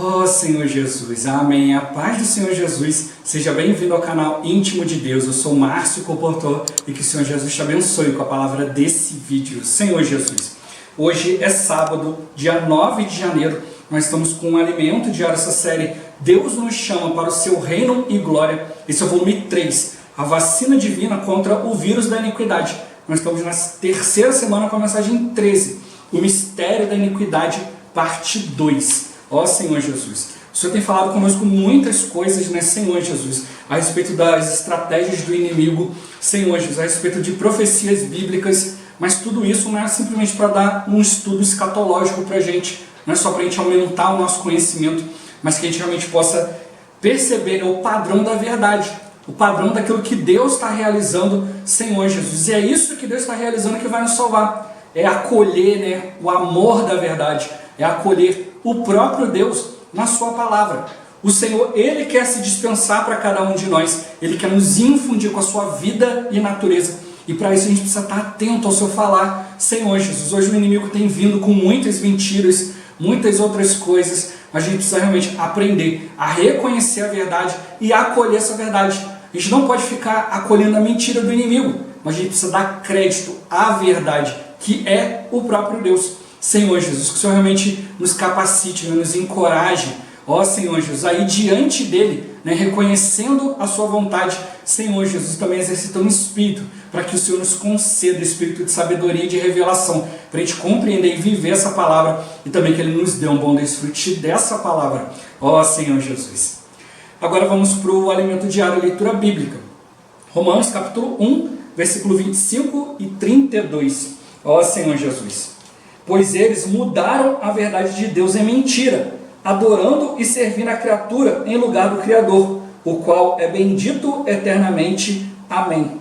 Oh Senhor Jesus, amém. A paz do Senhor Jesus, seja bem-vindo ao canal Íntimo de Deus. Eu sou Márcio Comportor e que o Senhor Jesus te abençoe com a palavra desse vídeo. Senhor Jesus, hoje é sábado, dia 9 de janeiro, nós estamos com um alimento diário, essa série Deus nos chama para o seu reino e glória. Esse é o volume 3, a vacina divina contra o vírus da iniquidade. Nós estamos na terceira semana com a mensagem 13, o mistério da iniquidade, parte 2. Ó Senhor Jesus, o Senhor tem falado conosco muitas coisas, né, Senhor Jesus, a respeito das estratégias do inimigo, Senhor Jesus, a respeito de profecias bíblicas, mas tudo isso não é simplesmente para dar um estudo escatológico para a gente, não é só para a gente aumentar o nosso conhecimento, mas que a gente realmente possa perceber o padrão da verdade, o padrão daquilo que Deus está realizando, Senhor Jesus. E é isso que Deus está realizando que vai nos salvar, é acolher, né, o amor da verdade, é acolher o próprio Deus na sua palavra. O Senhor, Ele quer se dispensar para cada um de nós, Ele quer nos infundir com a sua vida e natureza, e para isso a gente precisa estar atento ao seu falar. Senhor Jesus, hoje o inimigo tem vindo com muitas mentiras, muitas outras coisas, mas a gente precisa realmente aprender a reconhecer a verdade e a acolher essa verdade. A gente não pode ficar acolhendo a mentira do inimigo, mas a gente precisa dar crédito à verdade, que é o próprio Deus. Senhor Jesus, que o Senhor realmente nos capacite, nos encoraje, ó Senhor Jesus, aí diante dEle, né, reconhecendo a sua vontade, Senhor Jesus, também exercitando o Espírito, para que o Senhor nos conceda o Espírito de sabedoria e de revelação, para a gente compreender e viver essa palavra, e também que Ele nos dê um bom desfrute dessa palavra, ó Senhor Jesus. Agora vamos para o alimento diário, a leitura bíblica. Romanos capítulo 1, versículo 25 e 32, ó Senhor Jesus. Pois eles mudaram a verdade de Deus em mentira, adorando e servindo a criatura em lugar do Criador, o qual é bendito eternamente. Amém.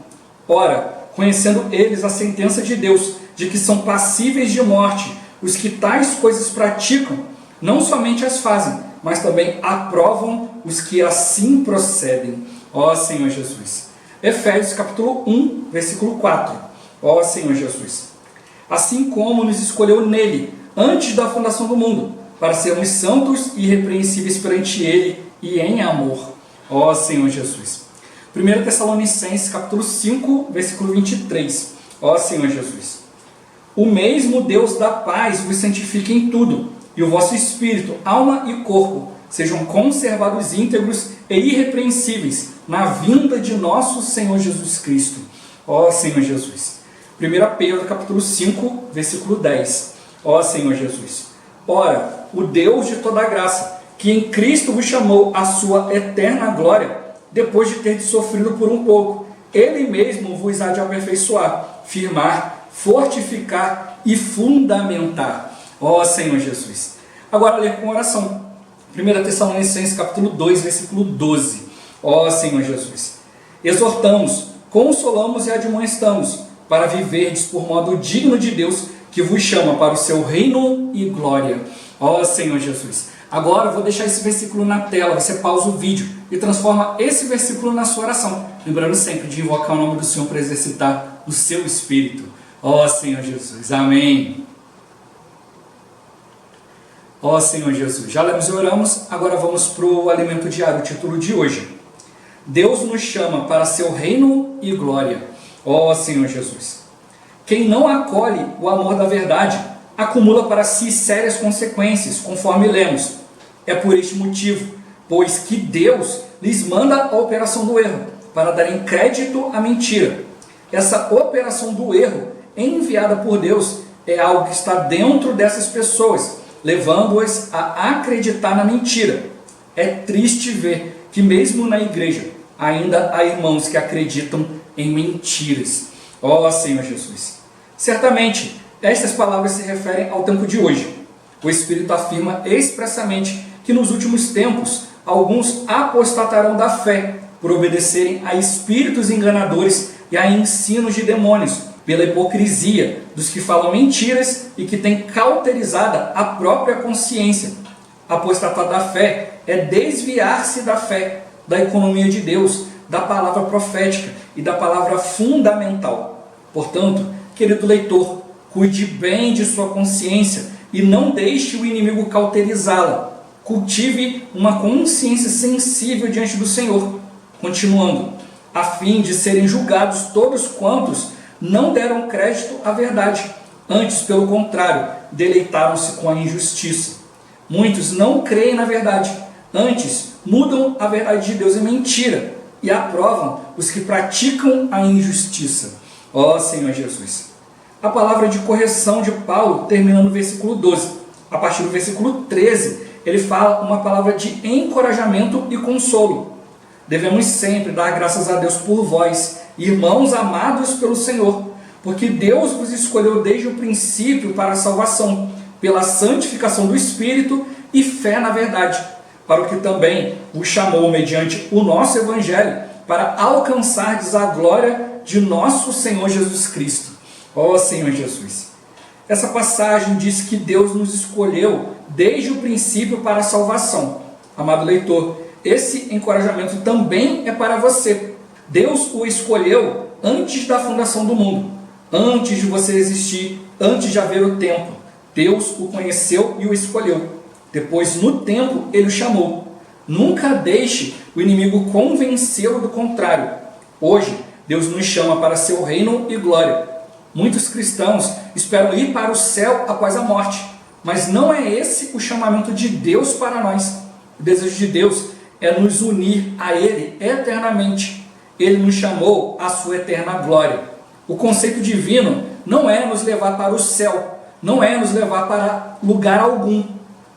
Ora, conhecendo eles a sentença de Deus, de que são passíveis de morte, os que tais coisas praticam, não somente as fazem, mas também aprovam os que assim procedem. Ó Senhor Jesus. Efésios capítulo 1, versículo 4. Ó Senhor Jesus. Assim como nos escolheu nele, antes da fundação do mundo, para sermos santos e irrepreensíveis perante ele e em amor. Ó Senhor Jesus. 1 Tessalonicenses, capítulo 5, versículo 23. Ó Senhor Jesus. O mesmo Deus da paz vos santifique em tudo, e o vosso espírito, alma e corpo sejam conservados íntegros e irrepreensíveis na vinda de nosso Senhor Jesus Cristo. Ó Senhor Jesus. 1 Pedro capítulo 5, versículo 10. Ó Senhor Jesus. Ora, o Deus de toda graça, que em Cristo vos chamou à sua eterna glória, depois de ter sofrido por um pouco, Ele mesmo vos há de aperfeiçoar, firmar, fortificar e fundamentar. Ó Senhor Jesus. Agora ler com oração. 1 Tessalonicenses capítulo 2, versículo 12. Ó Senhor Jesus. Exortamos, consolamos e admoestamos, para viverdes por modo digno de Deus, que vos chama para o seu reino e glória. Ó Senhor Jesus. Agora eu vou deixar esse versículo na tela, você pausa o vídeo e transforma esse versículo na sua oração, lembrando sempre de invocar o nome do Senhor para exercitar o seu Espírito. Ó Senhor Jesus. Amém. Ó Senhor Jesus. Já lemos e oramos, agora vamos para o alimento diário, o título de hoje. Deus nos chama para seu reino e glória. Ó Senhor Jesus. Quem não acolhe o amor da verdade, acumula para si sérias consequências, conforme lemos. É por este motivo, pois que Deus lhes manda a operação do erro, para darem crédito à mentira. Essa operação do erro, enviada por Deus, é algo que está dentro dessas pessoas, levando-as a acreditar na mentira. É triste ver que mesmo na igreja, ainda há irmãos que acreditam em mentiras. Ó Senhor Jesus. Certamente, estas palavras se referem ao tempo de hoje. O Espírito afirma expressamente que nos últimos tempos, alguns apostatarão da fé, por obedecerem a espíritos enganadores e a ensinos de demônios, pela hipocrisia dos que falam mentiras e que têm cauterizada a própria consciência. Apostatar da fé é desviar-se da fé, da economia de Deus, da palavra profética e da palavra fundamental. Portanto, querido leitor, cuide bem de sua consciência e não deixe o inimigo cauterizá-la. cultive uma consciência sensível diante do Senhor. Continuando, a fim de serem julgados todos quantos não deram crédito à verdade, antes, pelo contrário, deleitaram-se com a injustiça. Muitos não creem na verdade, antes mudam a verdade de Deus em mentira e aprovam os que praticam a injustiça. Ó Senhor Jesus! A palavra de correção de Paulo termina no versículo 12. A partir do versículo 13, ele fala uma palavra de encorajamento e consolo. Devemos sempre dar graças a Deus por vós, irmãos amados pelo Senhor, porque Deus vos escolheu desde o princípio para a salvação, pela santificação do Espírito e fé na verdade, para o que também vos chamou mediante o nosso Evangelho, para alcançardes a glória de nosso Senhor Jesus Cristo. Ó Senhor Jesus! Essa passagem diz que Deus nos escolheu desde o princípio para a salvação. Amado leitor, esse encorajamento também é para você. Deus o escolheu antes da fundação do mundo, antes de você existir, antes de haver o tempo. Deus o conheceu e o escolheu. Depois, no tempo, ele o chamou. Nunca deixe o inimigo convencê-lo do contrário. Hoje, Deus nos chama para seu reino e glória. Muitos cristãos esperam ir para o céu após a morte, mas não é esse o chamamento de Deus para nós. O desejo de Deus é nos unir a Ele eternamente. Ele nos chamou à sua eterna glória. O conceito divino não é nos levar para o céu, não é nos levar para lugar algum,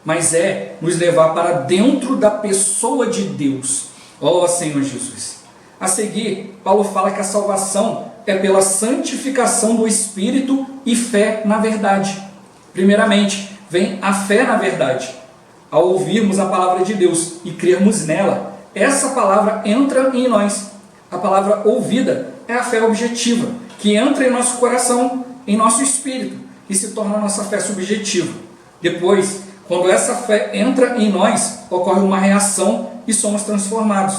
mas é nos levar para dentro da pessoa de Deus. Ó Senhor Jesus! A seguir, Paulo fala que a salvação é pela santificação do Espírito e fé na verdade. Primeiramente, vem a fé na verdade. Ao ouvirmos a palavra de Deus e crermos nela, essa palavra entra em nós. A palavra ouvida é a fé objetiva, que entra em nosso coração, em nosso espírito, e se torna a nossa fé subjetiva. Depois, quando essa fé entra em nós, ocorre uma reação e somos transformados.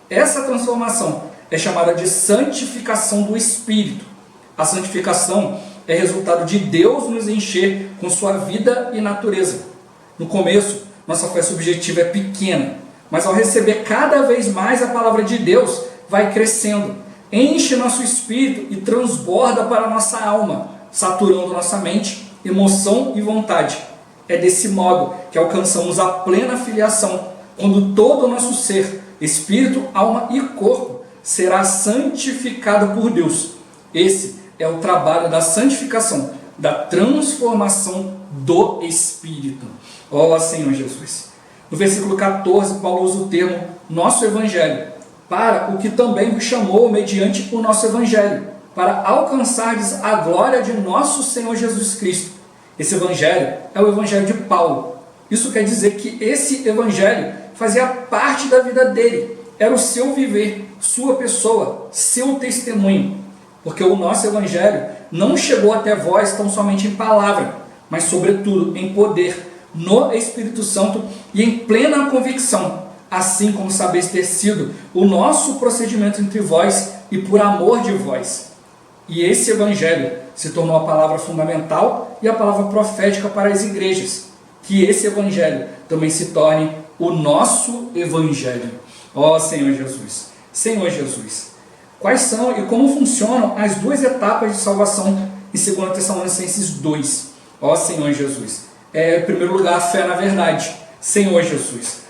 Essa transformação é chamada de santificação do Espírito. A santificação é resultado de Deus nos encher com sua vida e natureza. No começo, nossa fé subjetiva é pequena, mas ao receber cada vez mais a palavra de Deus, vai crescendo, enche nosso espírito e transborda para a nossa alma, saturando nossa mente, emoção e vontade. É desse modo que alcançamos a plena filiação, quando todo o nosso ser, espírito, alma e corpo, será santificado por Deus. Esse é o trabalho da santificação, da transformação do Espírito. Ó Senhor Jesus! No versículo 14, Paulo usa o termo nosso Evangelho, para o que também vos chamou mediante o nosso Evangelho, para alcançardes a glória de nosso Senhor Jesus Cristo. Esse Evangelho é o Evangelho de Paulo. Isso quer dizer que esse Evangelho fazia parte da vida dele, era o seu viver, sua pessoa, seu testemunho. Porque o nosso Evangelho não chegou até vós tão somente em palavra, mas sobretudo em poder, no Espírito Santo e em plena convicção, assim como sabeis ter sido o nosso procedimento entre vós e por amor de vós. E esse Evangelho se tornou a palavra fundamental e a palavra profética para as igrejas. Que esse Evangelho também se torne o nosso Evangelho. Ó Senhor Jesus! Senhor Jesus! Quais são e como funcionam as duas etapas de salvação em 2 Tessalonicenses 2? Ó Senhor Jesus! Em primeiro lugar, a fé na verdade. Senhor Jesus!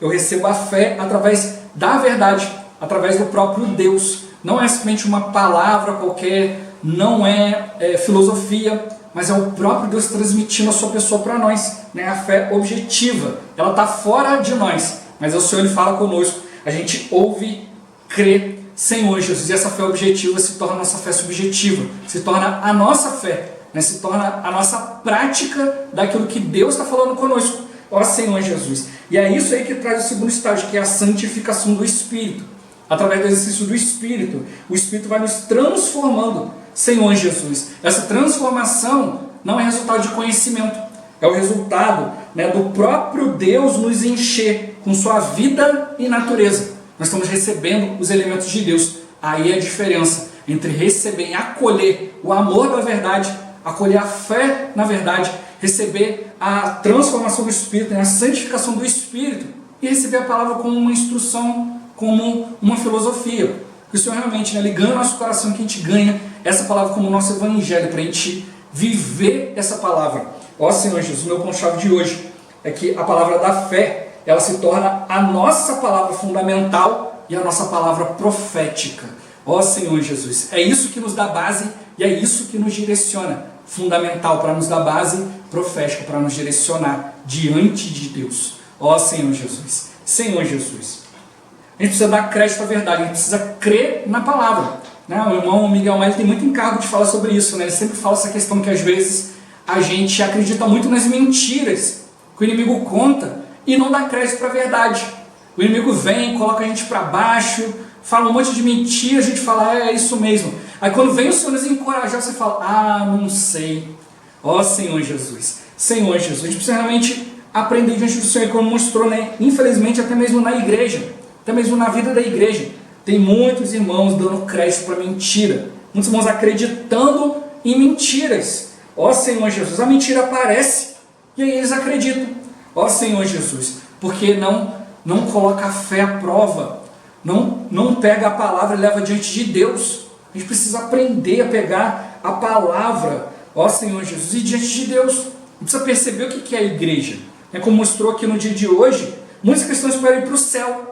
Eu recebo a fé através da verdade, através do próprio Deus. Não é simplesmente uma palavra qualquer, não é filosofia, mas é o próprio Deus transmitindo a sua pessoa para nós. A fé objetiva, ela está fora de nós, mas o Senhor ele fala conosco, a gente ouve, crê, Senhor Jesus, e essa fé objetiva se torna a nossa fé subjetiva, se torna a nossa fé, se torna a nossa prática daquilo que Deus está falando conosco. Ó Senhor Jesus! E é isso aí que traz o segundo estágio, que é a santificação do Espírito. Através do exercício do Espírito, o Espírito vai nos transformando, Senhor Jesus. Essa transformação não é resultado de conhecimento, é o resultado do próprio Deus nos encher com sua vida e natureza. Nós estamos recebendo os elementos de Deus. Aí é a diferença entre receber e acolher o amor da verdade, acolher a fé na verdade receber a transformação do Espírito, a santificação do Espírito, e receber a palavra como uma instrução, como uma filosofia. Que o Senhor realmente, ele ganha o nosso coração, que a gente ganha essa palavra como nosso evangelho, para a gente viver essa palavra. Ó Senhor Jesus, o meu ponto-chave de hoje é que a palavra da fé, ela se torna a nossa palavra fundamental e a nossa palavra profética. Ó Senhor Jesus, é isso que nos dá base e é isso que nos direciona. Fundamental para nos dar base, profética para nos direcionar diante de Deus. Ó Senhor Jesus, Senhor Jesus. A gente precisa dar crédito à verdade, a gente precisa crer na palavra. O irmão Miguel Melo tem muito encargo de falar sobre isso. Ele sempre fala essa questão que às vezes a gente acredita muito nas mentiras que o inimigo conta e não dá crédito para a verdade. O inimigo vem, coloca a gente para baixo, fala um monte de mentira, a gente fala, é isso mesmo. Aí quando vem o Senhor nos encorajar, você fala, não sei. Ó Senhor Jesus, Senhor Jesus, a gente precisa realmente aprender diante do Senhor, como mostrou, infelizmente, até mesmo na igreja, até mesmo na vida da igreja. Tem muitos irmãos dando crédito para mentira, muitos irmãos acreditando em mentiras. Ó Senhor Jesus, a mentira aparece e aí eles acreditam. Ó Senhor Jesus, porque não coloca a fé à prova, não pega a palavra e leva diante de Deus. A gente precisa aprender a pegar a palavra, ó Senhor Jesus, e diante de Deus. A gente precisa perceber o que é a igreja. Como mostrou aqui no dia de hoje, muitos cristãos esperam ir para o céu.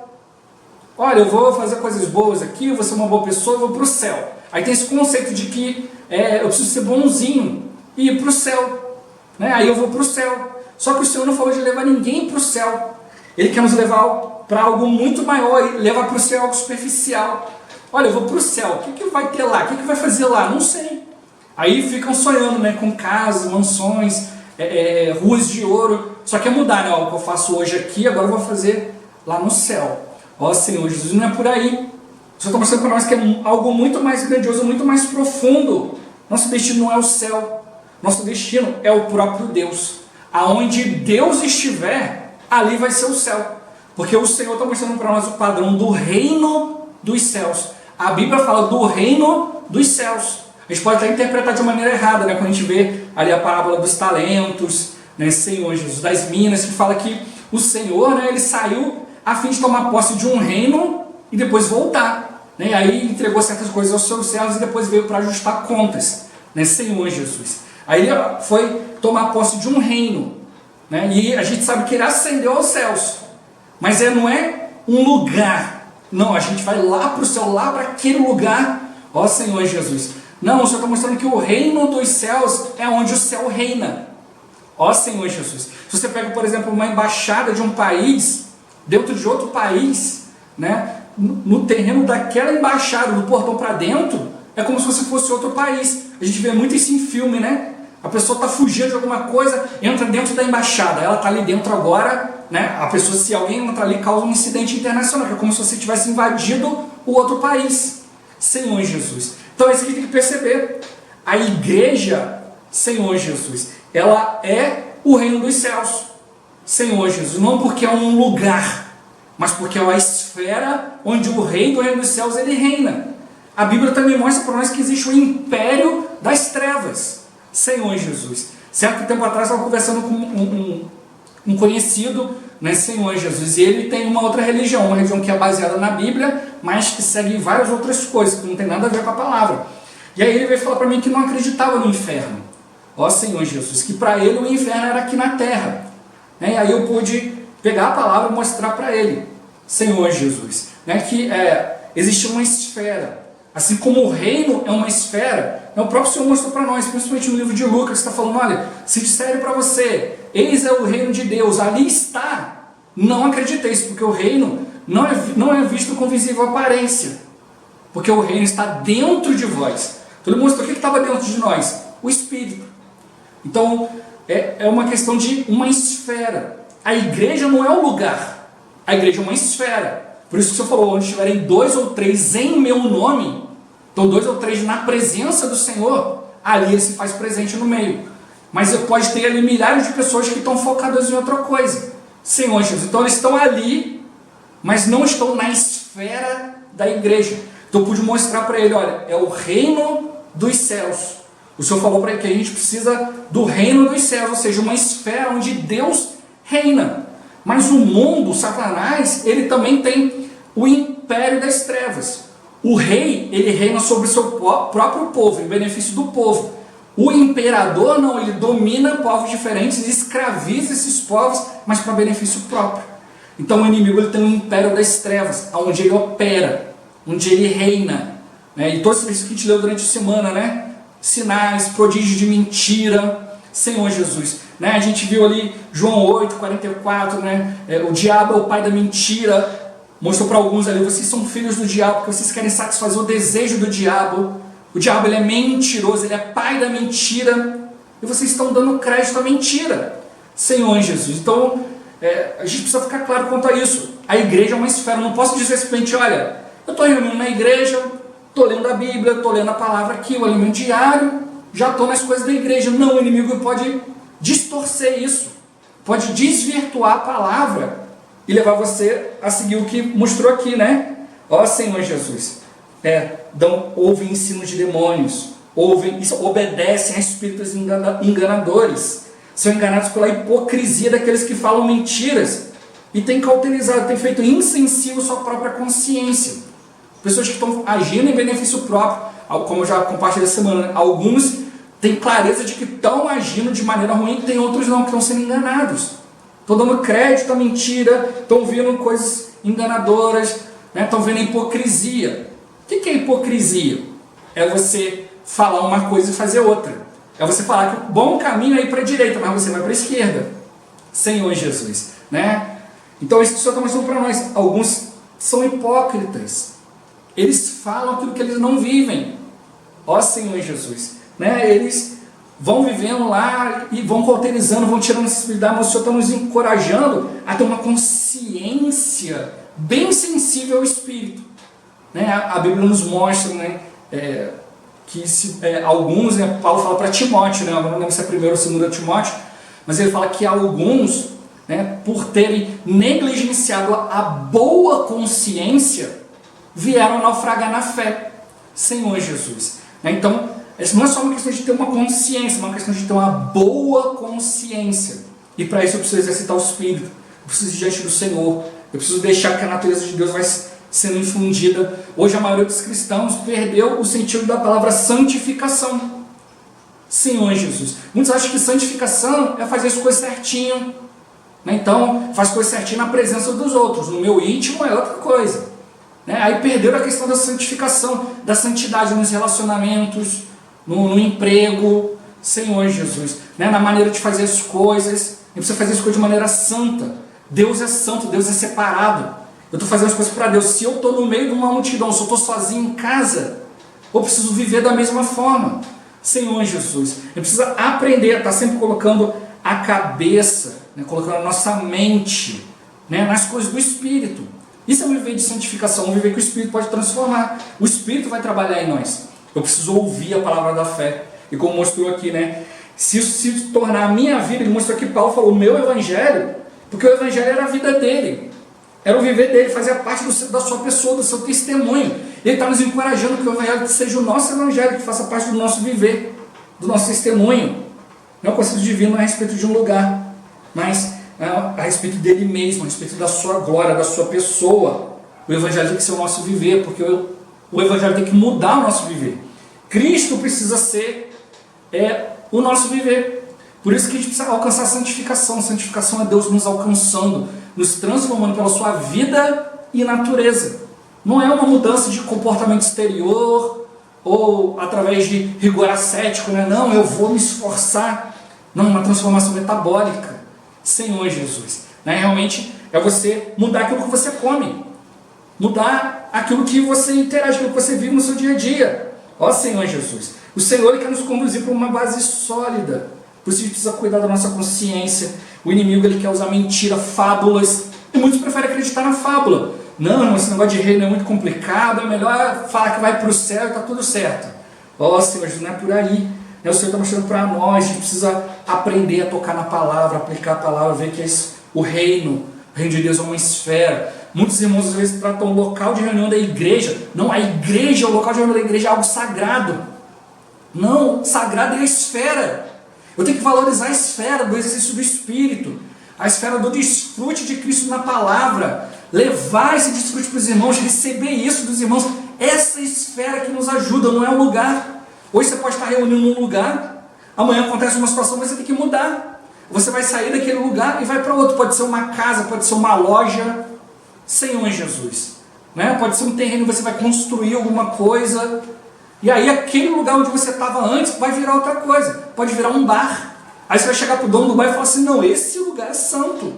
Olha, eu vou fazer coisas boas aqui, eu vou ser uma boa pessoa, eu vou para o céu. Aí tem esse conceito de que eu preciso ser bonzinho e ir para o céu. Aí eu vou para o céu. Só que o Senhor não falou de levar ninguém para o céu. Ele quer nos levar para algo muito maior, e levar para o céu algo superficial. Olha, eu vou para o céu, o que vai ter lá? O que vai fazer lá? Não sei. Aí ficam sonhando com casas, mansões, ruas de ouro. Só quer mudar, o que eu faço hoje aqui, agora eu vou fazer lá no céu. Ó Senhor Jesus, não é por aí. O Senhor está mostrando para nós que é algo muito mais grandioso, muito mais profundo. Nosso destino não é o céu. Nosso destino é o próprio Deus. Aonde Deus estiver, ali vai ser o céu. Porque o Senhor está mostrando para nós o padrão do reino dos céus. A Bíblia fala do reino dos céus. A gente pode até interpretar de uma maneira errada, quando a gente vê ali a parábola dos talentos, Senhor Jesus, das minas, que fala que o Senhor, ele saiu a fim de tomar posse de um reino e depois voltar. Aí entregou certas coisas aos seus servos e depois veio para ajustar contas. Senhor Jesus. Aí ele foi tomar posse de um reino. E a gente sabe que ele ascendeu aos céus. Mas não é um lugar. Não, a gente vai lá para o céu, lá para aquele lugar. Ó Senhor Jesus. Não, o Senhor está mostrando que o reino dos céus é onde o céu reina. Ó Senhor Jesus. Se você pega, por exemplo, uma embaixada de um país, dentro de outro país, no terreno daquela embaixada, do portão para dentro, é como se você fosse outro país. A gente vê muito isso em filme, A pessoa está fugindo de alguma coisa, entra dentro da embaixada, ela está ali dentro agora, A pessoa, se alguém entra ali, causa um incidente internacional, que é como se você tivesse invadido o outro país. Senhor Jesus. Então é isso que tem que perceber. A igreja, Senhor Jesus, ela é o reino dos céus. Senhor Jesus, não porque é um lugar, mas porque é uma esfera onde o rei do reino dos céus, ele reina. A Bíblia também mostra para nós que existe o império das trevas. Senhor Jesus. Certo tempo atrás eu estava conversando com um conhecido, Senhor Jesus, e ele tem uma outra religião, uma religião que é baseada na Bíblia, mas que segue várias outras coisas, que não tem nada a ver com a palavra. E aí ele veio falar para mim que não acreditava no inferno. Ó Senhor Jesus, que para ele o inferno era aqui na terra. E aí eu pude pegar a palavra e mostrar para ele, Senhor Jesus, que existe uma esfera. Assim como o reino é uma esfera, o próprio Senhor mostrou para nós, principalmente no livro de Lucas, que está falando, olha, se disserem para você, eis é o reino de Deus, ali está, não acrediteis, porque o reino não é visto com visível aparência, porque o reino está dentro de vós. Então ele mostrou o que estava dentro de nós, o Espírito. Então é uma questão de uma esfera. A igreja não é um lugar, a igreja é uma esfera. Por isso que o Senhor falou, onde estiverem 2 ou 3 em meu nome, então 2 ou 3 na presença do Senhor, ali ele se faz presente no meio. Mas pode ter ali milhares de pessoas que estão focadas em outra coisa. Senhor Jesus, então eles estão ali, mas não estão na esfera da igreja. Então eu pude mostrar para ele, olha, é o reino dos céus. O Senhor falou para que a gente precisa do reino dos céus, ou seja, uma esfera onde Deus reina. Mas o mundo, Satanás, ele também tem o império das trevas. O rei, ele reina sobre o seu próprio povo, em benefício do povo. O imperador, não, ele domina povos diferentes e escraviza esses povos, mas para benefício próprio. Então o inimigo, ele tem o império das trevas, onde ele opera, onde ele reina. Né? E todo isso que a gente leu durante a semana, né? Sinais, prodígios de mentira, Senhor Jesus. Né? A gente viu ali João 8, 44, né? O diabo é o pai da mentira. Mostrou para alguns ali, vocês são filhos do diabo, porque vocês querem satisfazer o desejo do diabo. O diabo, ele é mentiroso, ele é pai da mentira. E vocês estão dando crédito à mentira, Senhor Jesus. Então, a gente precisa ficar claro quanto a isso. A igreja é uma esfera. Eu não posso dizer simplesmente, olha, eu estou reunindo na igreja, estou lendo a Bíblia, estou lendo a palavra aqui, o alimento diário, já estou nas coisas da igreja. Não, o inimigo pode distorcer isso, pode desvirtuar a palavra e levar você a seguir o que mostrou aqui, né? Ó Senhor Jesus, ouvem ensinos de demônios, obedecem a espíritos enganadores, são enganados pela hipocrisia daqueles que falam mentiras e têm cauterizado, têm feito insensível sua própria consciência. Pessoas que estão agindo em benefício próprio, como eu já compartilhei essa semana, né? Alguns têm clareza de que estão agindo de maneira ruim, tem outros não, que estão sendo enganados. Estão dando crédito à mentira, estão vendo coisas enganadoras, né? Estão vendo a hipocrisia. O que é hipocrisia? É você falar uma coisa e fazer outra. É você falar que o bom caminho é ir para a direita, mas você vai para a esquerda. Senhor Jesus. Né? Então isso que o Senhor está mostrando para nós. Alguns são hipócritas. Eles falam aquilo que eles não vivem. Ó Senhor Jesus. Né? Eles vão vivendo lá e vão cauterizando, vão tirando a sensibilidade, mas o Senhor está nos encorajando a ter uma consciência bem sensível ao Espírito. Né? A Bíblia nos mostra, né, que alguns, né, Paulo fala para Timóteo, né, não lembro se é 1º ou 2 Timóteo, mas ele fala que alguns, né, por terem negligenciado a boa consciência, vieram naufragar na fé. Senhor Jesus. Né? Então, isso não é só uma questão de ter uma consciência, é uma questão de ter uma boa consciência. E para isso eu preciso exercitar o Espírito, eu preciso ir diante do Senhor, eu preciso deixar que a natureza de Deus vai sendo infundida. Hoje a maioria dos cristãos perdeu o sentido da palavra santificação. Senhor Jesus. Muitos acham que santificação é fazer as coisas certinho. Né? Então, faz coisas certinho na presença dos outros. No meu íntimo é outra coisa. Né? Aí perderam a questão da santificação, da santidade nos relacionamentos, no emprego. Senhor Jesus. Né? Na maneira de fazer as coisas. A gente precisa fazer as coisas de maneira santa. Deus é santo, Deus é separado. Eu estou fazendo as coisas para Deus. Se eu estou no meio de uma multidão, se eu estou sozinho em casa, eu preciso viver da mesma forma. Senhor Jesus, eu preciso aprender a estar sempre colocando a cabeça, né, colocando a nossa mente, né, nas coisas do Espírito. Isso é um viver de santificação, um viver que o Espírito pode transformar. O Espírito vai trabalhar em nós. Eu preciso ouvir a palavra da fé. E como mostrou aqui, né, se isso se tornar a minha vida, ele mostrou aqui, Paulo falou, o meu evangelho, porque o evangelho era a vida dele. Era o viver dele, fazia parte da sua pessoa, do seu testemunho. Ele está nos encorajando que o evangelho seja o nosso evangelho, que faça parte do nosso viver, do nosso testemunho. Não é o conceito divino a respeito de um lugar, mas a respeito dele mesmo, a respeito da sua glória, da sua pessoa. O evangelho tem que ser o nosso viver, porque o evangelho tem que mudar o nosso viver. Cristo precisa ser o nosso viver. Por isso que a gente precisa alcançar a santificação. Santificação é Deus nos alcançando, nos transformando pela sua vida e natureza. Não é uma mudança de comportamento exterior ou através de rigor ascético, né? Não, eu vou me esforçar. Não, uma transformação metabólica. Senhor Jesus. Né? Realmente é você mudar aquilo que você come. Mudar aquilo que você interage, aquilo que você vive no seu dia a dia. Ó Senhor Jesus. O Senhor quer nos conduzir para uma base sólida. Por isso a gente precisa cuidar da nossa consciência. O inimigo ele quer usar mentira, fábulas. E muitos preferem acreditar na fábula. Não, esse negócio de reino é muito complicado. É melhor falar que vai para o céu e está tudo certo. Ó Senhor Jesus, não é por aí. O Senhor está mostrando para nós. A gente precisa aprender a tocar na palavra, aplicar a palavra, ver que o reino de Deus é uma esfera. Muitos irmãos às vezes tratam o local de reunião da igreja. Não, a igreja, o local de reunião da igreja é algo sagrado. Não, sagrado é a esfera. Eu tenho que valorizar a esfera do exercício do Espírito, a esfera do desfrute de Cristo na palavra, levar esse desfrute para os irmãos, receber isso dos irmãos. Essa esfera que nos ajuda, não é um lugar. Hoje você pode estar reunindo num lugar, amanhã acontece uma situação, você tem que mudar. Você vai sair daquele lugar e vai para outro. Pode ser uma casa, pode ser uma loja. Senhor Jesus, né? Pode ser um terreno, você vai construir alguma coisa. E aí aquele lugar onde você estava antes vai virar outra coisa. Pode virar um bar. Aí você vai chegar para o dono do bar e falar assim, não, esse lugar é santo.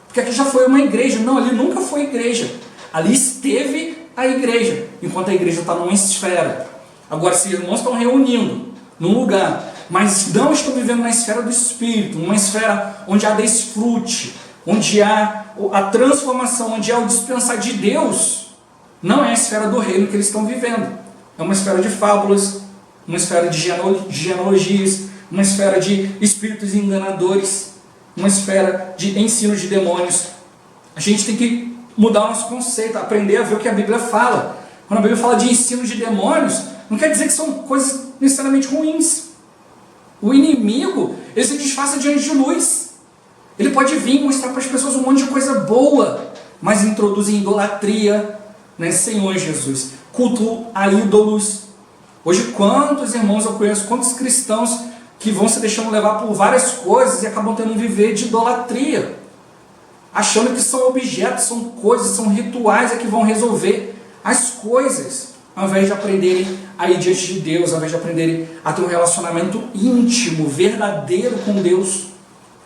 Porque aqui já foi uma igreja. Não, ali nunca foi igreja. Ali esteve a igreja. Enquanto a igreja está numa esfera. Agora, se os irmãos estão reunindo num lugar, mas não estão vivendo na esfera do Espírito, numa esfera onde há desfrute, onde há a transformação, onde há o dispensar de Deus, não é a esfera do reino que eles estão vivendo. É uma esfera de fábulas, uma esfera de genealogias, uma esfera de espíritos enganadores, uma esfera de ensino de demônios. A gente tem que mudar o nosso conceito, aprender a ver o que a Bíblia fala. Quando a Bíblia fala de ensino de demônios, não quer dizer que são coisas necessariamente ruins. O inimigo, ele se disfarça de anjo de luz. Ele pode vir mostrar para as pessoas um monte de coisa boa, mas introduz idolatria, né? Senhor Jesus, culto a ídolos. Hoje, quantos irmãos eu conheço, quantos cristãos que vão se deixando levar por várias coisas e acabam tendo um viver de idolatria, achando que são objetos, são coisas, são rituais que vão resolver as coisas, ao invés de aprenderem a ir diante de Deus, ao invés de aprenderem a ter um relacionamento íntimo, verdadeiro com Deus.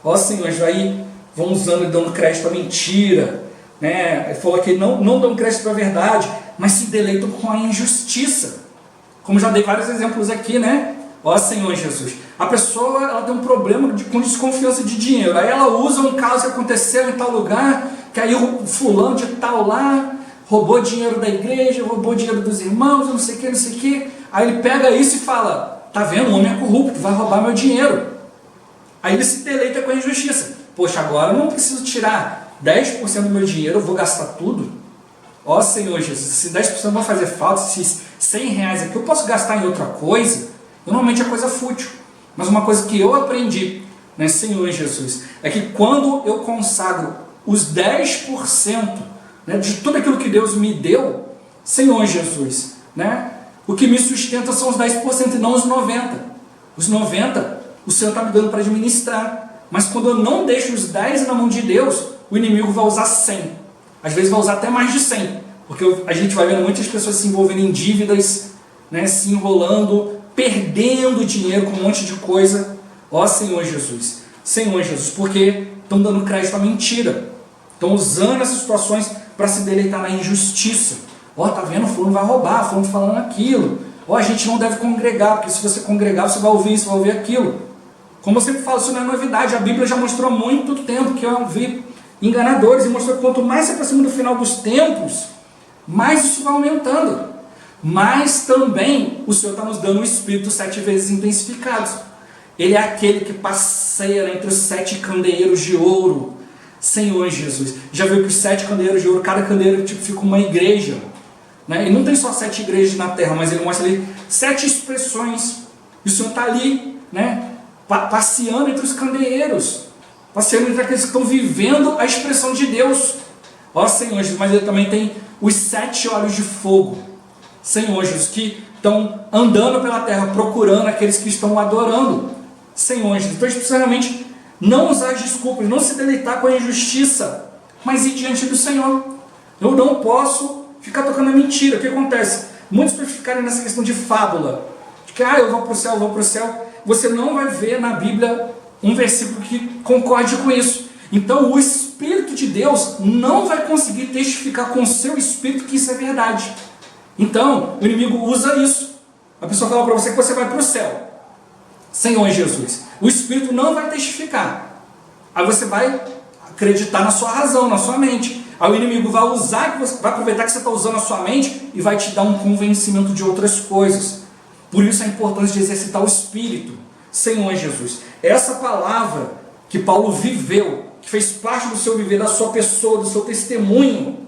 Ó Senhor, aí vão usando e dando crédito à mentira, né? Ele falou que não dão crédito para a verdade, mas se deleitam com a injustiça. Como já dei vários exemplos aqui, né? Ó Senhor Jesus, a pessoa ela tem um problema com desconfiança de dinheiro, aí ela usa um caso que aconteceu em tal lugar, que aí o fulano de tal lá roubou dinheiro da igreja, roubou dinheiro dos irmãos, não sei o que, não sei o que. Aí ele pega isso e fala, tá vendo, o homem é corrupto, vai roubar meu dinheiro. Aí ele se deleita com a injustiça. Poxa, agora eu não preciso tirar 10% do meu dinheiro, eu vou gastar tudo. Ó Senhor Jesus, se 10% vai fazer falta, se 100 reais aqui eu posso gastar em outra coisa, normalmente é coisa fútil. Mas uma coisa que eu aprendi, né, Senhor Jesus, é que quando eu consagro os 10%, né, de tudo aquilo que Deus me deu, Senhor Jesus, né, o que me sustenta são os 10% e não os 90%. Os 90% o Senhor está me dando para administrar. Mas quando eu não deixo os 10% na mão de Deus, o inimigo vai usar 100%. Às vezes vai usar até mais de 100%. Porque a gente vai vendo muitas pessoas se envolvendo em dívidas, né, se enrolando, perdendo dinheiro com um monte de coisa. Ó Senhor Jesus, porque estão dando crédito à mentira. Estão usando essas situações para se deleitar na injustiça. Ó, tá vendo, o fulano vai roubar, fulano falando aquilo. Ó, a gente não deve congregar, porque se você congregar, você vai ouvir isso, vai ouvir aquilo. Como eu sempre falo, isso não é novidade. A Bíblia já mostrou há muito tempo que eu vi enganadores e mostrou que quanto mais se aproxima do final dos tempos, mais isso vai aumentando. Mas também o Senhor está nos dando o Espírito 7 vezes intensificado. Ele é aquele que passeia entre os 7 candeeiros de ouro. Senhor Jesus, já viu que os 7 candeeiros de ouro, cada candeeiro fica uma igreja, né? E não tem só 7 igrejas na terra, mas ele mostra ali 7 expressões. E o Senhor está ali, né, passeando entre os candeeiros, passeando entre aqueles que estão vivendo a expressão de Deus. Ó Senhor Jesus, mas ele também tem os 7 olhos de fogo, Senhor Jesus, que estão andando pela terra, procurando aqueles que estão adorando. Senhor Jesus, então a gente precisa realmente não usar as desculpas, não se deleitar com a injustiça, mas ir diante do Senhor. Eu não posso ficar tocando a mentira. O que acontece? Muitos para ficarem nessa questão de fábula, de que eu vou para o céu, eu vou para o céu. Você não vai ver na Bíblia um versículo que concorde com isso. Então o Espírito de Deus não vai conseguir testificar com o seu Espírito que isso é verdade. Então o inimigo usa isso. A pessoa fala para você que você vai para o céu. Senhor Jesus, o Espírito não vai testificar. Aí você vai acreditar na sua razão, na sua mente. Aí o inimigo vai usar, vai aproveitar que você está usando a sua mente e vai te dar um convencimento de outras coisas. Por isso a importância de exercitar o Espírito. Senhor Jesus, essa palavra que Paulo viveu, que fez parte do seu viver, da sua pessoa, do seu testemunho,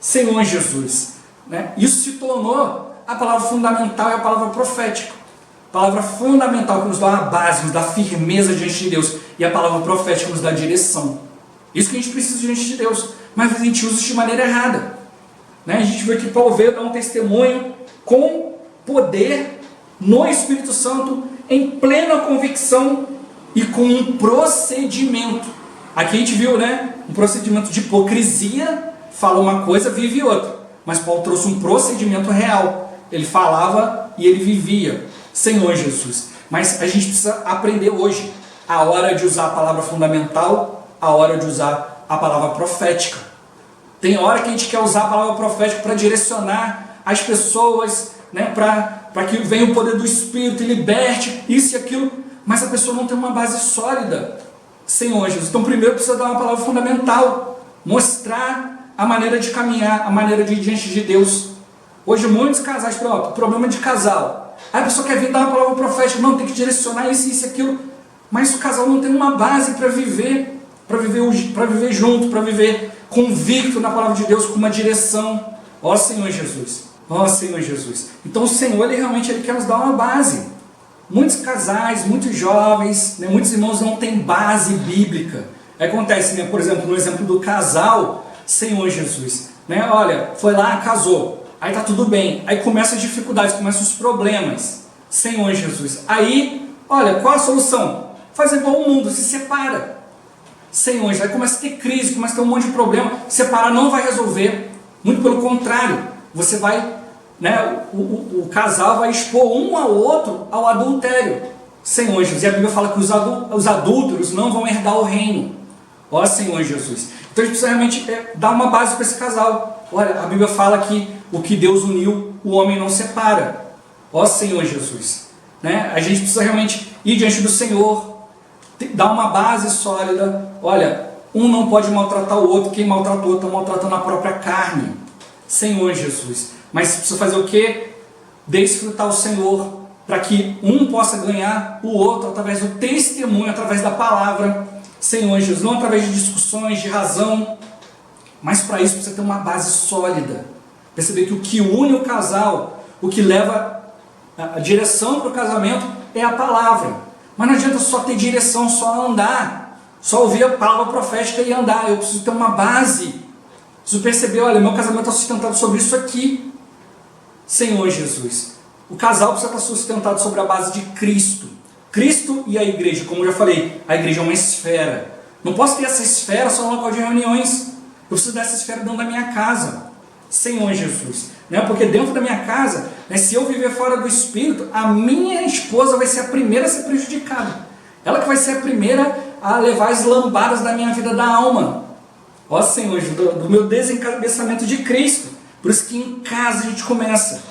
Senhor Jesus, né? Isso se tornou a palavra fundamental e a palavra profética. palavra fundamental que nos dá a base, nos dá firmeza diante de Deus, e a palavra profética nos dá direção. Isso que a gente precisa diante de Deus, mas a gente usa isso de maneira errada. Né? A gente vê que Paulo veio dar um testemunho com poder no Espírito Santo, em plena convicção e com um procedimento. Aqui a gente viu, né, um procedimento de hipocrisia, fala uma coisa, vive outra. Mas Paulo trouxe um procedimento real. Ele falava e ele vivia. Senhor Jesus. Mas a gente precisa aprender hoje a hora de usar a palavra fundamental, a hora de usar a palavra profética. Tem hora que a gente quer usar a palavra profética para direcionar as pessoas, né, para que venha o poder do Espírito e liberte isso e aquilo, mas a pessoa não tem uma base sólida. Senhor Jesus. Então primeiro precisa dar uma palavra fundamental, mostrar a maneira de caminhar, a maneira de ir diante de Deus. Hoje muitos casais, problema de casal. Aí a pessoa quer vir dar uma palavra profética, não, tem que direcionar isso, isso e aquilo, mas o casal não tem uma base para viver junto, para viver convicto na palavra de Deus, com uma direção. Ó Senhor Jesus, ó Senhor Jesus. Então o Senhor, Ele realmente quer nos dar uma base. Muitos casais, muitos jovens, né, muitos irmãos não têm base bíblica. Acontece, né, por exemplo, no exemplo do casal, Senhor Jesus, né, olha, foi lá, casou, aí tá tudo bem, aí começam as dificuldades, começam os problemas, Senhor Jesus. Aí, olha, qual a solução? Faz igual o mundo, se separa. Senhor Jesus, aí começa a ter crise, começa a ter um monte de problema. Separar não vai resolver, muito pelo contrário, você vai, né, o casal vai expor um ao outro ao adultério. Senhor Jesus, e a Bíblia fala que os adúlteros não vão herdar o reino. Ó Senhor Jesus. Então a gente precisa realmente dar uma base para esse casal. Olha, a Bíblia fala que o que Deus uniu, o homem não separa. Ó Senhor Jesus. Né? A gente precisa realmente ir diante do Senhor, dar uma base sólida. Olha, um não pode maltratar o outro, quem maltrata o outro está maltratando a própria carne. Senhor Jesus. Mas precisa fazer o quê? Desfrutar o Senhor, para que um possa ganhar o outro através do testemunho, através da palavra. Senhor Jesus, não através de discussões, de razão, mas para isso precisa ter uma base sólida. Perceber que o que une o casal, o que leva a direção para o casamento é a palavra. Mas não adianta só ter direção, só andar, só ouvir a palavra profética e andar. Eu preciso ter uma base. Preciso perceber, olha, meu casamento está sustentado sobre isso aqui. Senhor Jesus. O casal precisa estar sustentado sobre a base de Cristo. Cristo e a igreja, como eu já falei, a igreja é uma esfera. Não posso ter essa esfera só no local de reuniões. Eu preciso dessa esfera dentro da minha casa. Senhor Jesus. Né? Porque dentro da minha casa, né, se eu viver fora do Espírito, a minha esposa vai ser a primeira a ser prejudicada. Ela que vai ser a primeira a levar as lambadas da minha vida da alma. Ó Senhor Jesus, do meu desencabeçamento de Cristo. Por isso que em casa a gente começa.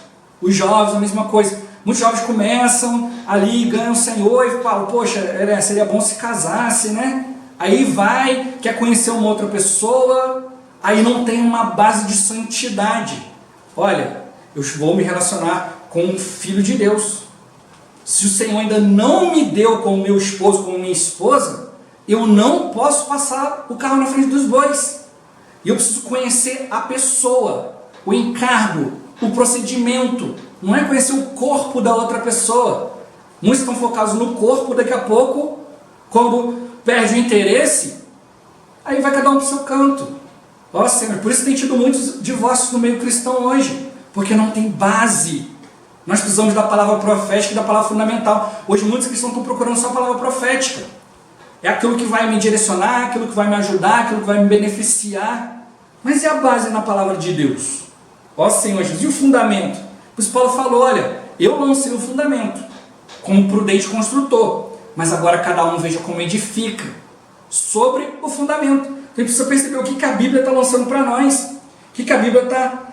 Os jovens, a mesma coisa. Muitos jovens começam ali, ganham o Senhor e falam, poxa, seria bom se casasse, né? Aí vai, quer conhecer uma outra pessoa, aí não tem uma base de santidade. Olha, eu vou me relacionar com um filho de Deus. Se o Senhor ainda não me deu como meu esposo, como minha esposa, eu não posso passar o carro na frente dos bois. E eu preciso conhecer a pessoa, o encargo, o procedimento. Não é conhecer o corpo da outra pessoa. Muitos estão focados no corpo, daqui a pouco, quando perde o interesse, aí vai cada um para o seu canto. Ó Senhor, por isso tem tido muitos divórcios no meio cristão hoje, porque não tem base. Nós precisamos da palavra profética e da palavra fundamental. Hoje muitos cristãos estão procurando só a palavra profética. É aquilo que vai me direcionar, aquilo que vai me ajudar, aquilo que vai me beneficiar. Mas e a base na palavra de Deus? Ó Senhor Jesus, e o fundamento? Por isso Paulo falou, olha, eu lancei o fundamento, como prudente construtor, mas agora cada um veja como edifica, sobre o fundamento. Então a gente precisa perceber o que a Bíblia está lançando para nós, o que a Bíblia está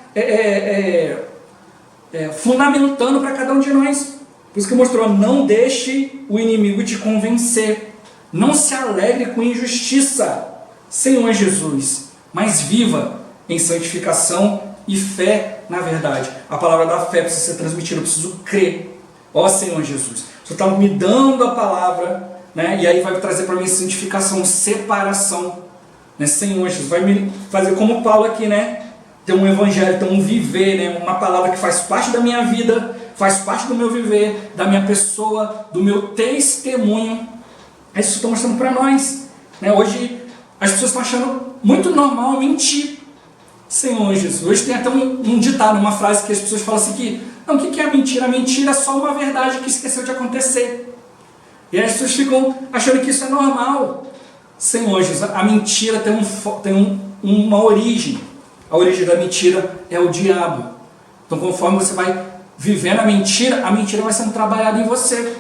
fundamentando para cada um de nós. Por isso que mostrou, não deixe o inimigo te convencer, não se alegre com injustiça, Senhor Jesus, mas viva em santificação e fé na verdade. A palavra da fé precisa ser transmitida, eu preciso crer. Ó Senhor Jesus, o Senhor está me dando a palavra, né? E aí vai trazer para mim santificação, separação, né? Senhor Jesus, vai me fazer como Paulo aqui, né? Ter um evangelho, ter um viver, né? Uma palavra que faz parte da minha vida, faz parte do meu viver, da minha pessoa, do meu testemunho. É isso que eu estou mostrando para nós, né? Hoje as pessoas estão achando muito normal mentir. Senhor Jesus, hoje tem até um ditado, uma frase que as pessoas falam assim que, não, o que é a mentira? A mentira é só uma verdade que esqueceu de acontecer. E aí as pessoas ficam achando que isso é normal. Senhor Jesus, a mentira tem uma origem. A origem da mentira é o diabo. Então conforme você vai vivendo a mentira vai sendo trabalhada em você.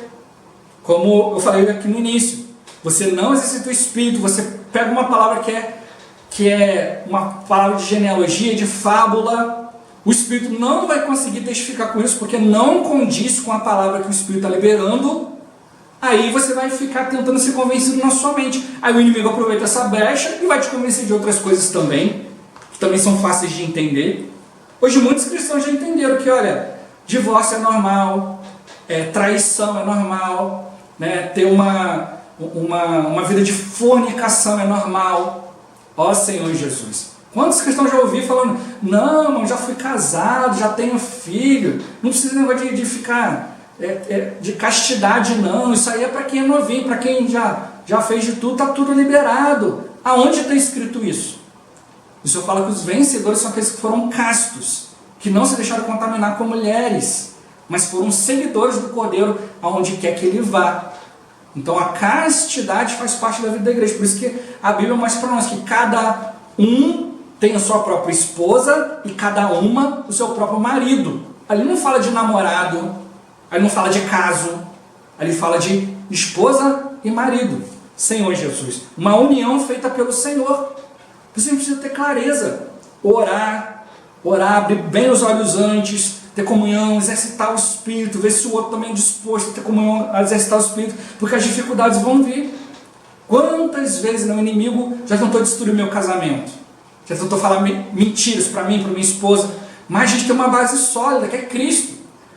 Como eu falei aqui no início, você não exercita o espírito, você pega uma palavra que é uma palavra de genealogia, de fábula, o espírito não vai conseguir testificar com isso, porque não condiz com a palavra que o espírito está liberando. Aí você vai ficar tentando ser convencido na sua mente. Aí o inimigo aproveita essa brecha e vai te convencer de outras coisas também, que também são fáceis de entender. Hoje muitos cristãos já entenderam que, olha, divórcio é normal, traição é normal, né? Ter uma vida de fornicação é normal. Ó Senhor Jesus, quantos cristãos já ouvi falando, não, já fui casado, já tenho filho, não precisa de negócio de ficar de castidade não, isso aí é para quem é novinho, para quem já fez de tudo, está tudo liberado. Aonde está escrito isso? O Senhor fala que os vencedores são aqueles que foram castos, que não se deixaram contaminar com mulheres, mas foram seguidores do Cordeiro aonde quer que ele vá. Então a castidade faz parte da vida da igreja. Por isso que a Bíblia mostra para nós que cada um tem a sua própria esposa e cada uma o seu próprio marido. Ali não fala de namorado, ali não fala de caso, ali fala de esposa e marido. Senhor Jesus, uma união feita pelo Senhor. Você precisa ter clareza, orar, abrir bem os olhos antes, ter comunhão, exercitar o Espírito, ver se o outro também é disposto a ter comunhão, a exercitar o Espírito, porque as dificuldades vão vir. Quantas vezes o inimigo já tentou destruir meu casamento? Já tentou falar mentiras para mim, para minha esposa, mas a gente tem uma base sólida, que é Cristo.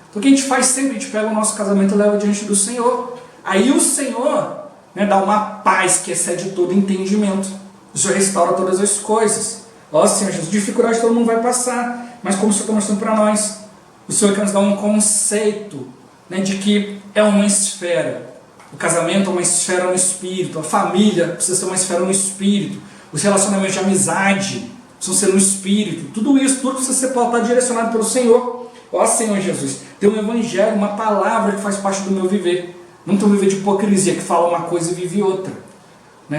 Então o que a gente faz sempre? A gente pega o nosso casamento e leva diante do Senhor. Aí o Senhor dá uma paz que excede todo entendimento. O Senhor restaura todas as coisas. Ó Senhor Jesus, dificuldade todo mundo vai passar, mas como o Senhor está mostrando para nós, o Senhor quer nos dar um conceito de que é uma esfera. O casamento é uma esfera no Espírito, a família precisa ser uma esfera no Espírito, os relacionamentos de amizade precisam ser no Espírito, tudo isso, tudo precisa ser pautado, direcionado pelo Senhor. Ó Senhor Jesus, tem um evangelho, uma palavra que faz parte do meu viver. Não tem um viver de hipocrisia, que fala uma coisa e vive outra.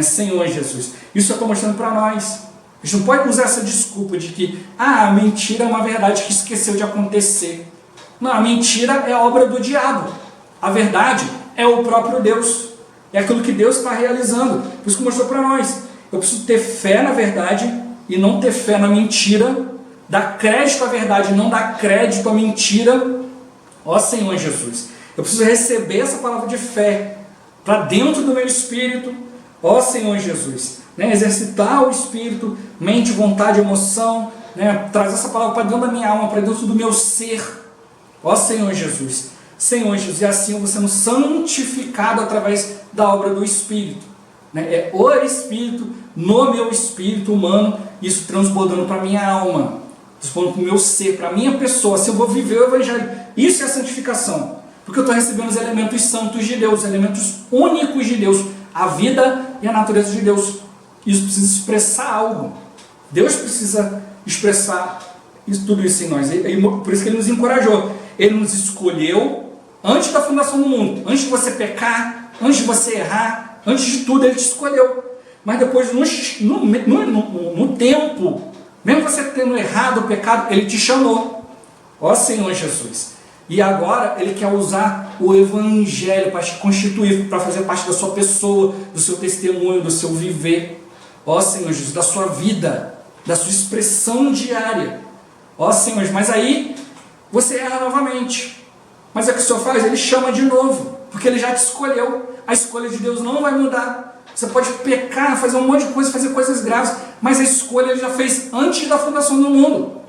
Senhor Jesus, isso eu estou mostrando para nós. A gente não pode usar essa desculpa de que a mentira é uma verdade que esqueceu de acontecer. Não, a mentira é obra do diabo. A verdade é o próprio Deus. É aquilo que Deus está realizando. Por isso que mostrou para nós. Eu preciso ter fé na verdade e não ter fé na mentira. Dar crédito à verdade e não dar crédito à mentira. Ó Senhor Jesus, eu preciso receber essa palavra de fé para dentro do meu espírito. Ó Senhor Jesus, exercitar o espírito, mente, vontade, emoção, trazer essa palavra para dentro da minha alma, para dentro do meu ser. Ó Senhor Jesus, e assim eu vou sendo santificado através da obra do Espírito. É o Espírito no meu espírito humano, isso transbordando para a minha alma, transbordando para o meu ser, para a minha pessoa. Assim eu vou viver o Evangelho. Isso é a santificação, porque eu estou recebendo os elementos santos de Deus, os elementos únicos de Deus, a vida e a natureza de Deus. Isso precisa expressar algo. Deus precisa expressar tudo isso em nós. Por isso que Ele nos encorajou. Ele nos escolheu antes da fundação do mundo. Antes de você pecar, antes de você errar, antes de tudo Ele te escolheu. Mas depois, no tempo, mesmo você tendo errado o pecado, Ele te chamou. Ó Senhor Jesus. E agora Ele quer usar o Evangelho para te constituir, para fazer parte da sua pessoa, do seu testemunho, do seu viver. Ó Senhor Jesus, da sua vida, da sua expressão diária. Ó Senhor, mas aí você erra novamente. Mas é o que o Senhor faz? Ele chama de novo, porque Ele já te escolheu. A escolha de Deus não vai mudar. Você pode pecar, fazer um monte de coisa, fazer coisas graves, mas a escolha Ele já fez antes da fundação do mundo.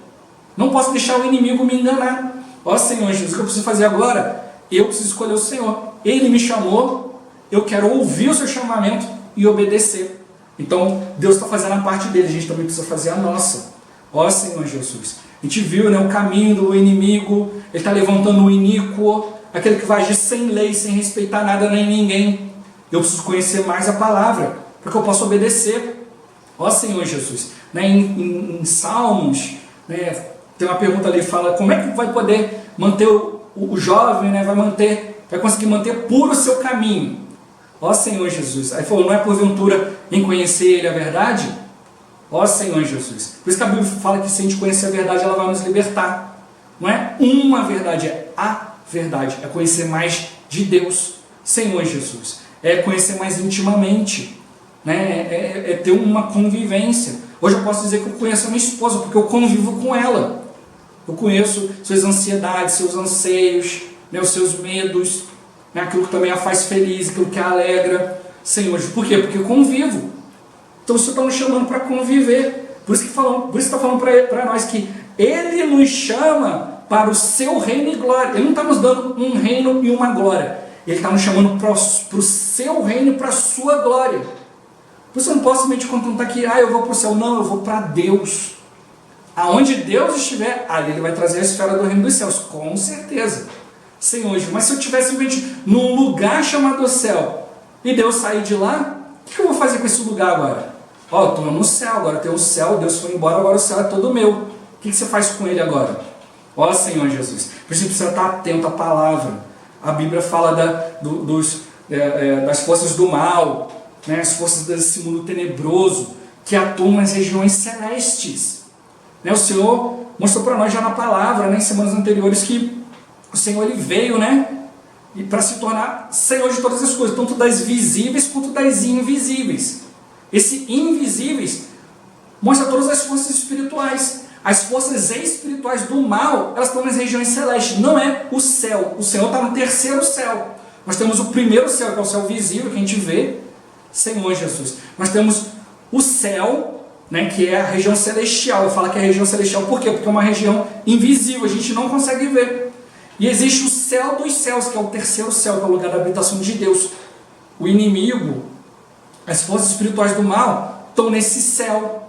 Não posso deixar o inimigo me enganar. Ó Senhor Jesus, o que eu preciso fazer agora? Eu preciso escolher o Senhor. Ele me chamou, eu quero ouvir o seu chamamento e obedecer. Então, Deus está fazendo a parte dele, a gente também precisa fazer a nossa. Ó Senhor Jesus, A gente viu, né, o caminho do inimigo, ele está levantando o iníquo, aquele que vai agir sem lei, sem respeitar nada nem ninguém. Eu preciso conhecer mais a palavra, para que eu possa obedecer. Ó Senhor Jesus, né, em Salmos, né, tem uma pergunta ali, fala, como é que vai poder manter o jovem, né, vai conseguir manter puro o seu caminho? Ó Senhor Jesus, aí falou, não é porventura em conhecer Ele a verdade? Ó Senhor Jesus, por isso que a Bíblia fala que se a gente conhecer a verdade, ela vai nos libertar. Não é uma verdade, é a verdade, é conhecer mais de Deus, Senhor Jesus, é conhecer mais intimamente, né? É ter uma convivência. Hoje eu posso dizer que eu conheço a minha esposa, porque eu convivo com ela. Eu conheço suas ansiedades, seus anseios, né, os seus medos, né, aquilo que também a faz feliz, aquilo que a alegra. Senhor, por quê? Porque eu convivo. Então o Senhor está nos chamando para conviver. Por isso que está falando para nós que Ele nos chama para o seu reino e glória. Ele não está nos dando um reino e uma glória. Ele está nos chamando para o seu reino e para a sua glória. Por isso eu não posso simplesmente contentar que eu vou para o céu. Não, eu vou para Deus. Aonde Deus estiver, ali Ele vai trazer a esfera do reino dos céus, com certeza. Senhor, mas se eu estiver simplesmente num lugar chamado céu, e Deus sair de lá, o que eu vou fazer com esse lugar agora? Eu estou no céu, agora tem o céu, Deus foi embora, agora o céu é todo meu. O que você faz com ele agora? Ó Senhor Jesus, por isso precisa estar atento à palavra. A Bíblia fala das forças do mal, né, as forças desse mundo tenebroso, que atuam nas regiões celestes. Né, o Senhor mostrou para nós já na palavra, né, em semanas anteriores, que o Senhor ele veio, né, para se tornar Senhor de todas as coisas, tanto das visíveis quanto das invisíveis. Esse invisíveis mostra todas as forças espirituais. As forças espirituais do mal, elas estão nas regiões celestes, não é o céu. O Senhor está no terceiro céu. Nós temos o primeiro céu, que é o céu visível, que a gente vê, Senhor Jesus. Nós temos o céu, né, que é a região celestial. Eu falo que é a região celestial por quê? Porque é uma região invisível, a gente não consegue ver. E existe o céu dos céus, que é o terceiro céu, que é o lugar da habitação de Deus. O inimigo, as forças espirituais do mal, estão nesse céu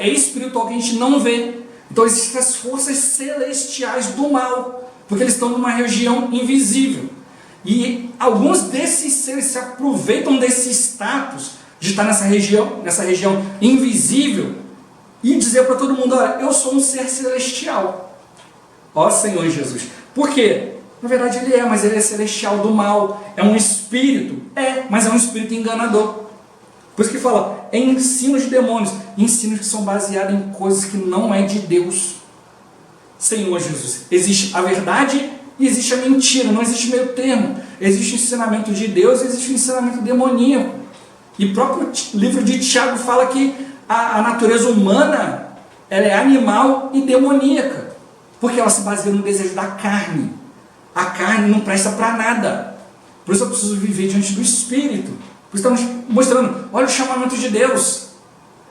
espiritual que a gente não vê. Então existem as forças celestiais do mal, porque eles estão numa região invisível. E alguns desses seres se aproveitam desse status de estar nessa região invisível e dizer para todo mundo, olha, eu sou um ser celestial. Ó Senhor Jesus. Por quê? Na verdade ele mas ele é celestial do mal. É um espírito. Mas é um espírito enganador. Por isso que fala, é ensinos de demônios. Ensinos que são baseados em coisas que não é de Deus. Senhor Jesus. Existe a verdade e existe a mentira. Não existe meio termo. Existe o ensinamento de Deus e existe o ensinamento demoníaco. E o próprio livro de Tiago fala que a natureza humana ela é animal e demoníaca. Porque ela se baseia no desejo da carne. A carne não presta para nada. Por isso eu preciso viver diante do Espírito. Por isso estamos mostrando, olha o chamamento de Deus.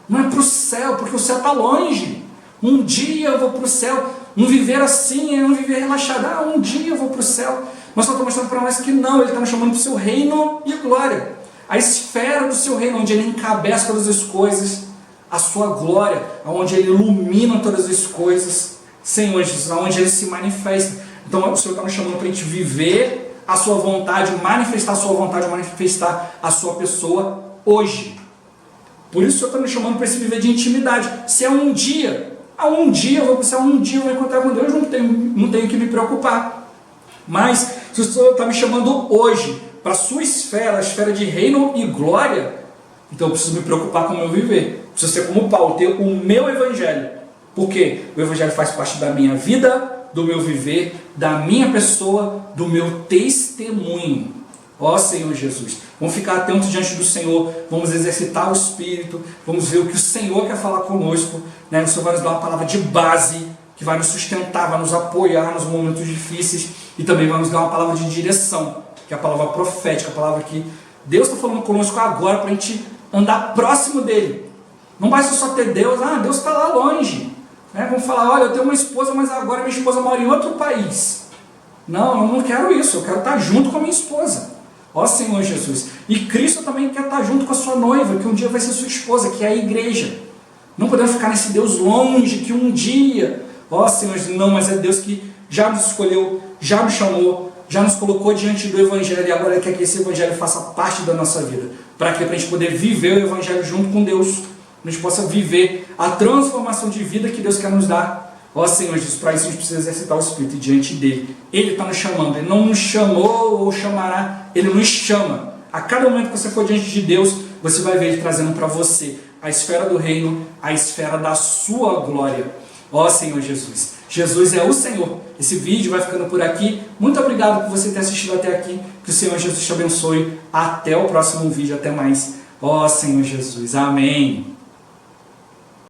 Não é para o céu, porque o céu está longe. Um dia eu vou para o céu. Não viver assim é não viver relaxado. Um dia eu vou para o céu. Mas só estou mostrando para nós que não. Ele está nos chamando para o seu reino e glória. A esfera do seu reino, onde ele encabeça todas as coisas. A sua glória, onde ele ilumina todas as coisas. Senhor Jesus, onde ele se manifesta. Então o Senhor está nos chamando para a gente viver a sua vontade, manifestar a sua vontade, manifestar a sua pessoa hoje. Por isso o Senhor está nos chamando para esse viver de intimidade. Se é um dia eu vou para o céu, um dia eu vou encontrar com Deus, não tenho que me preocupar. Mas se o Senhor está me chamando hoje para a sua esfera, a esfera de reino e glória, então eu preciso me preocupar com o meu viver. Preciso ser como Paulo, ter o meu evangelho. Por quê? O evangelho faz parte da minha vida, do meu viver, da minha pessoa, do meu testemunho. Ó Senhor Jesus, vamos ficar atentos diante do Senhor, vamos exercitar o Espírito, vamos ver o que o Senhor quer falar conosco, né? O Senhor vai nos dar uma palavra de base, que vai nos sustentar, vai nos apoiar nos momentos difíceis, e também vai nos dar uma palavra de direção, que é a palavra profética, a palavra que Deus está falando conosco agora, para a gente andar próximo dEle. Não basta só ter Deus, Deus está lá longe. Vamos falar, olha, eu tenho uma esposa, mas agora minha esposa mora em outro país. Não, eu não quero isso, eu quero estar junto com a minha esposa. Ó Senhor Jesus. E Cristo também quer estar junto com a sua noiva, que um dia vai ser sua esposa, que é a igreja. Não podemos ficar nesse Deus longe, que um dia Ó Senhor Jesus, não, mas é Deus que já nos escolheu, já nos chamou, já nos colocou diante do Evangelho e agora Ele quer que esse Evangelho faça parte da nossa vida. Para que a gente poder viver o Evangelho junto com Deus, a gente possa viver a transformação de vida que Deus quer nos dar. Ó Senhor Jesus, para isso a gente precisa exercitar o Espírito diante dEle. Ele está nos chamando, Ele não nos chamou ou chamará, Ele nos chama. A cada momento que você for diante de Deus, você vai ver Ele trazendo para você a esfera do reino, a esfera da sua glória. Ó Senhor Jesus, Jesus é o Senhor. Esse vídeo vai ficando por aqui. Muito obrigado por você ter assistido até aqui. Que o Senhor Jesus te abençoe. Até o próximo vídeo, até mais. Ó Senhor Jesus, amém.